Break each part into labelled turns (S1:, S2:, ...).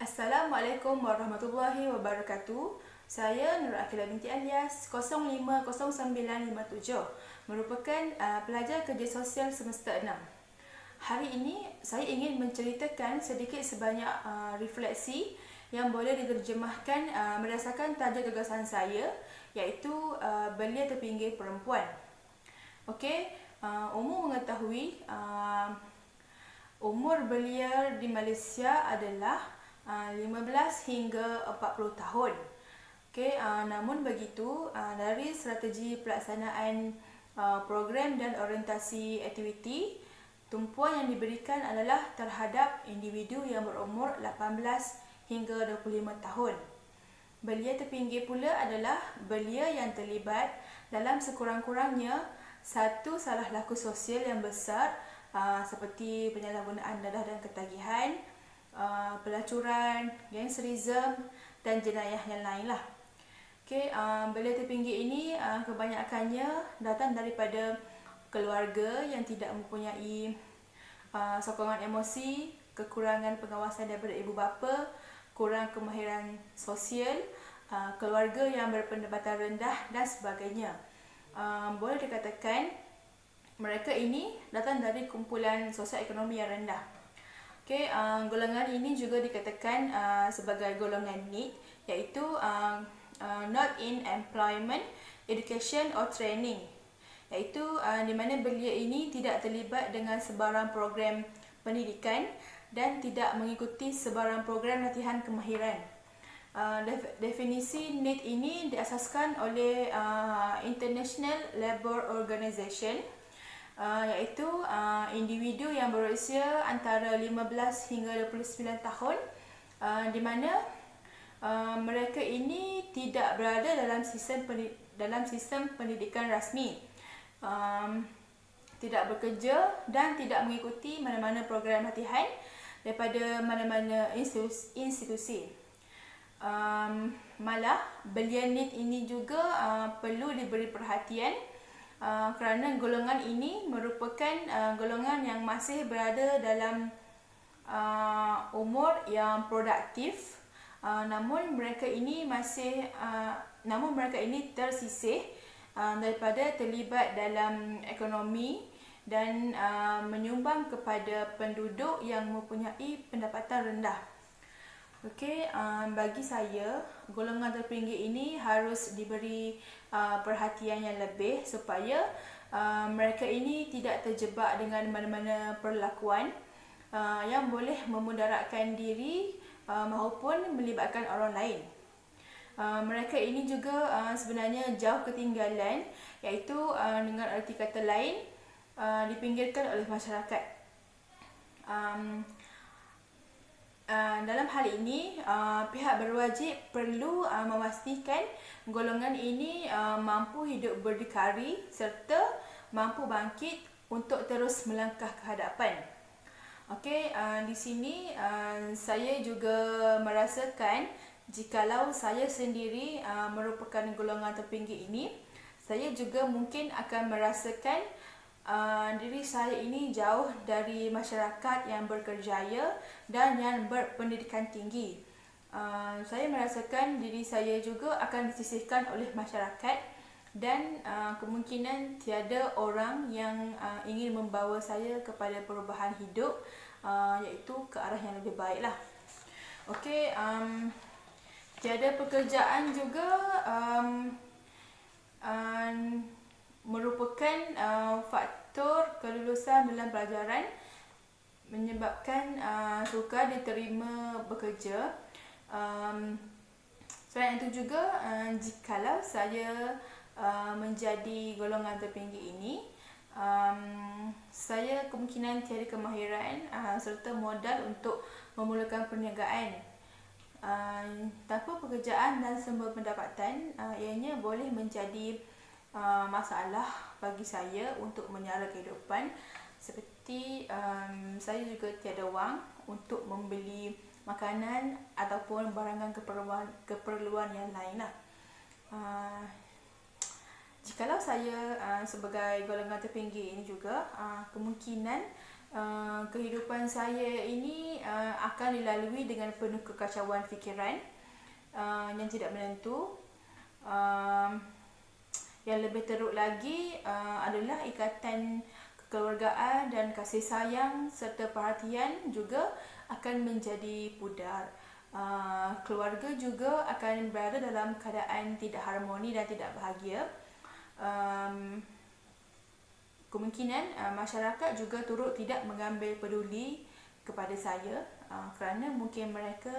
S1: Assalamualaikum warahmatullahi wabarakatuh. Saya Nur Akila binti Alias 050957 merupakan pelajar kerja sosial semester 6. Hari ini saya ingin menceritakan sedikit sebanyak refleksi yang boleh diterjemahkan berdasarkan tajuk gagasan saya, iaitu belia terpinggir perempuan. Okey, umum mengetahui umur belia di Malaysia adalah 15 hingga 40 tahun. Okey, namun begitu, dari strategi pelaksanaan program dan orientasi aktiviti, tumpuan yang diberikan adalah terhadap individu yang berumur 18 hingga 25 tahun. Belia terpinggir pula adalah belia yang terlibat dalam sekurang-kurangnya satu salah laku sosial yang besar, seperti penyalahgunaan dadah dan ketagihan, pelacuran, gangsterism dan jenayah yang lain lah. Okay, belia terpinggir ini kebanyakannya datang daripada keluarga yang tidak mempunyai sokongan emosi, kekurangan pengawasan daripada ibu bapa, kurang kemahiran sosial, keluarga yang berpendapatan rendah dan sebagainya. Boleh dikatakan mereka ini datang dari kumpulan sosial ekonomi yang rendah. Okay, golongan ini juga dikatakan sebagai golongan NEET, iaitu Not in Employment, Education or Training, iaitu di mana belia ini tidak terlibat dengan sebarang program pendidikan dan tidak mengikuti sebarang program latihan kemahiran. Definisi NEET ini diasaskan oleh International Labour Organization, iaitu individu yang berusia antara 15 hingga 29 tahun, di mana mereka ini tidak berada dalam sistem pendidikan rasmi, tidak bekerja dan tidak mengikuti mana-mana program latihan daripada mana-mana institusi. Malah belia NEET ini juga perlu diberi perhatian, kerana golongan ini merupakan golongan yang masih berada dalam umur yang produktif, namun mereka ini tersisih daripada terlibat dalam ekonomi dan menyumbang kepada penduduk yang mempunyai pendapatan rendah. Okey, bagi saya, golongan terpinggir ini harus diberi perhatian yang lebih supaya mereka ini tidak terjebak dengan mana-mana perlakuan yang boleh memudaratkan diri maupun melibatkan orang lain. Mereka ini juga sebenarnya jauh ketinggalan, iaitu dengan erti kata lain, dipinggirkan oleh masyarakat. Dalam hal ini, pihak berwajib perlu memastikan golongan ini mampu hidup berdikari serta mampu bangkit untuk terus melangkah ke hadapan. Okey, di sini saya juga merasakan jikalau saya sendiri merupakan golongan terpinggir ini, saya juga mungkin akan merasakan diri saya ini jauh dari masyarakat yang berkerjaya dan yang berpendidikan tinggi. Saya merasakan diri saya juga akan disisihkan oleh masyarakat dan kemungkinan tiada orang yang ingin membawa saya kepada perubahan hidup, iaitu ke arah yang lebih baik lah. Okey, tiada pekerjaan juga merupakan faktor kelulusan dalam pelajaran menyebabkan sukar diterima bekerja. Selain itu juga, jikalau saya menjadi golongan terpinggir ini, saya kemungkinan tiada kemahiran serta modal untuk memulakan perniagaan. Tanpa pekerjaan dan sumber pendapatan, ianya boleh menjadi masalah bagi saya untuk menyara kehidupan, seperti saya juga tiada wang untuk membeli makanan ataupun barangan keperluan yang lain lah. Jikalau saya sebagai golongan terpinggir ini juga, kemungkinan kehidupan saya ini akan dilalui dengan penuh kekacauan fikiran yang tidak menentu. Yang lebih teruk lagi adalah ikatan kekeluargaan dan kasih sayang serta perhatian juga akan menjadi pudar. Keluarga juga akan berada dalam keadaan tidak harmoni dan tidak bahagia. Kemungkinan masyarakat juga turut tidak mengambil peduli kepada saya kerana mungkin mereka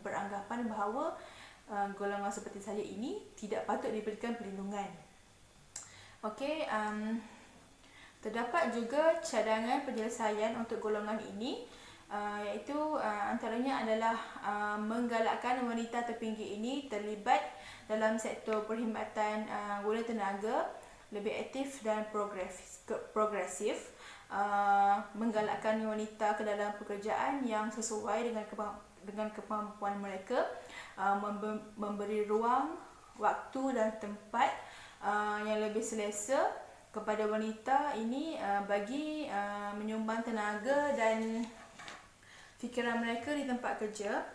S1: beranggapan bahawa golongan seperti saya ini tidak patut diberikan perlindungan. Okey, terdapat juga cadangan penyelesaian untuk golongan ini, iaitu antaranya adalah menggalakkan wanita terpinggir ini terlibat dalam sektor perkhidmatan guna tenaga lebih aktif dan progresif, menggalakkan wanita ke dalam pekerjaan yang sesuai dengan kemampuan mereka, memberi ruang, waktu dan tempat yang lebih selesa kepada wanita ini bagi menyumbang tenaga dan fikiran mereka di tempat kerja.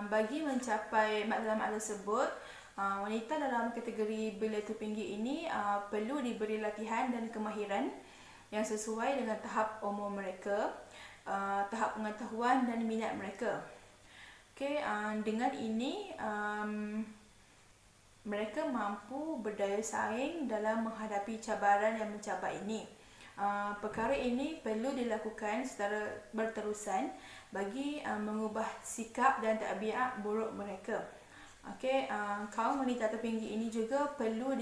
S1: Bagi mencapai matlamat tersebut, wanita dalam kategori bila terpinggir ini perlu diberi latihan dan kemahiran yang sesuai dengan tahap umur mereka, tahap pengetahuan dan minat mereka. Okey, dengan ini mereka mampu berdaya saing dalam menghadapi cabaran yang mencabar ini. Perkara ini perlu dilakukan secara berterusan bagi mengubah sikap dan tabiat buruk mereka. Okey, kaum wanita terpinggir ini juga perlu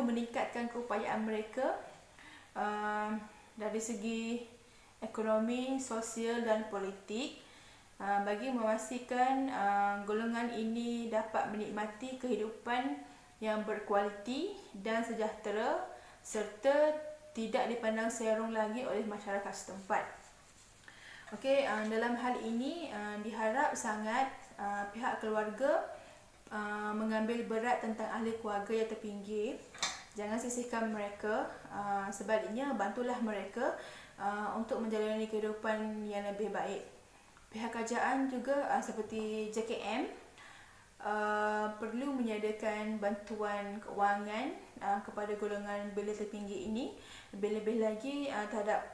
S1: meningkatkan keupayaan mereka dari segi ekonomi, sosial dan politik bagi memastikan golongan ini dapat menikmati kehidupan yang berkualiti dan sejahtera serta tidak dipandang serong lagi oleh masyarakat setempat. Okey, dalam hal ini diharap sangat pihak keluarga mengambil berat tentang ahli keluarga yang terpinggir. Jangan sisihkan mereka, sebaliknya bantulah mereka untuk menjalani kehidupan yang lebih baik. Pihak kerajaan juga seperti JKM perlu menyediakan bantuan keuangan kepada golongan bila terpinggir ini, lebih-lebih lagi terhadap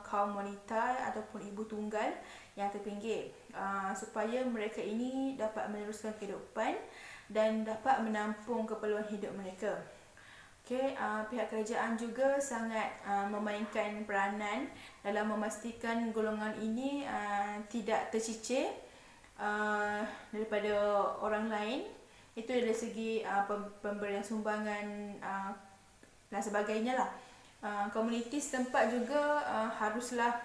S1: kaum wanita ataupun ibu tunggal yang terpinggir, supaya mereka ini dapat meneruskan kehidupan dan dapat menampung keperluan hidup mereka. Okay, pihak kerajaan juga sangat memainkan peranan dalam memastikan golongan ini tidak tercicir daripada orang lain. Itu dari segi pemberian sumbangan dan sebagainya lah. Komuniti setempat juga haruslah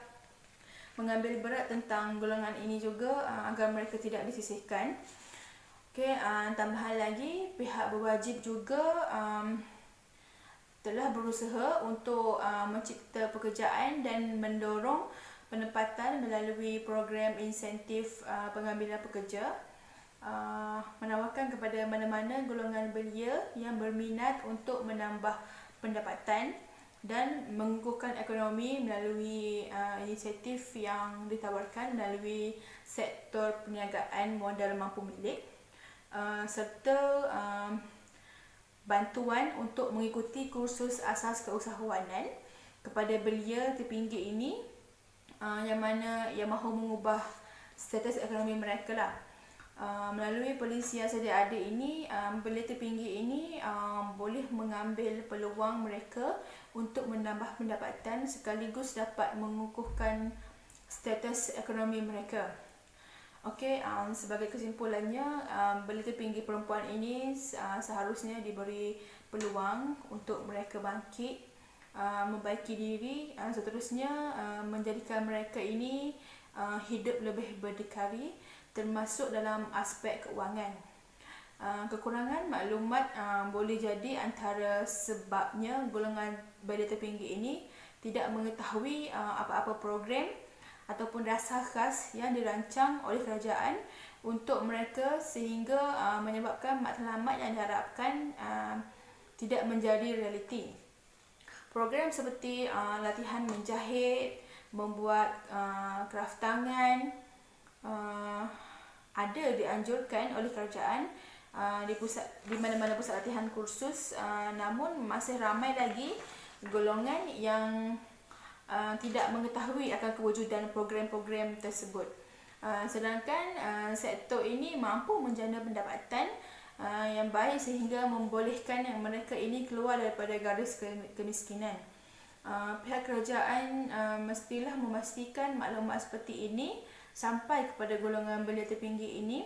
S1: mengambil berat tentang golongan ini juga agar mereka tidak disisihkan. Okay, tambahan lagi, pihak berwajib juga telah berusaha untuk mencipta pekerjaan dan mendorong penempatan melalui program insentif pengambilan pekerja, menawarkan kepada mana-mana golongan belia yang berminat untuk menambah pendapatan dan mengukuhkan ekonomi melalui inisiatif yang ditawarkan melalui sektor perniagaan modal mampu milik, serta bantuan untuk mengikuti kursus asas keusahawanan kepada belia terpinggir ini yang mahu mengubah status ekonomi mereka lah. Melalui polisi yang sedia ada ini, belia terpinggir ini boleh mengambil peluang mereka untuk menambah pendapatan sekaligus dapat mengukuhkan status ekonomi mereka. Okey, sebagai kesimpulannya, belia terpinggir perempuan ini seharusnya diberi peluang untuk mereka bangkit, membaiki diri, seterusnya menjadikan mereka ini hidup lebih berdikari, termasuk dalam aspek keuangan. Kekurangan maklumat boleh jadi antara sebabnya golongan belia terpinggir ini tidak mengetahui apa-apa program ataupun dasar khas yang dirancang oleh kerajaan untuk mereka, sehingga menyebabkan matlamat yang diharapkan tidak menjadi realiti. Program seperti latihan menjahit, membuat kraft tangan ada dianjurkan oleh kerajaan di mana-mana pusat latihan kursus, namun masih ramai lagi golongan yang tidak mengetahui akan kewujudan program-program tersebut. Sedangkan sektor ini mampu menjana pendapatan yang baik sehingga membolehkan mereka ini keluar daripada garis kemiskinan. Pihak kerajaan mestilah memastikan maklumat seperti ini sampai kepada golongan belia terpinggir ini,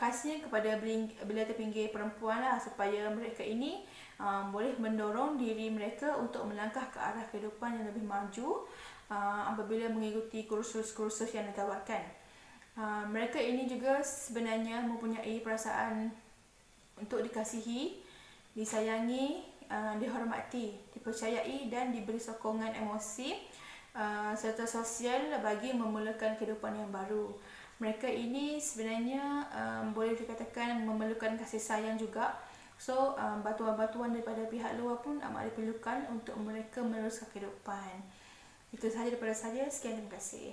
S1: khasnya kepada belia terpinggir perempuan lah, supaya mereka ini boleh mendorong diri mereka untuk melangkah ke arah kehidupan yang lebih maju apabila mengikuti kursus-kursus yang ditawarkan. Mereka ini juga sebenarnya mempunyai perasaan untuk dikasihi, disayangi, dihormati, dipercayai dan diberi sokongan emosi serta sosial bagi memulakan kehidupan yang baru. Mereka ini sebenarnya boleh dikatakan memerlukan kasih sayang juga. So, bantuan-bantuan daripada pihak luar pun amat diperlukan untuk mereka meneruskan kehidupan. Itu sahaja daripada saya. Sekian, terima kasih.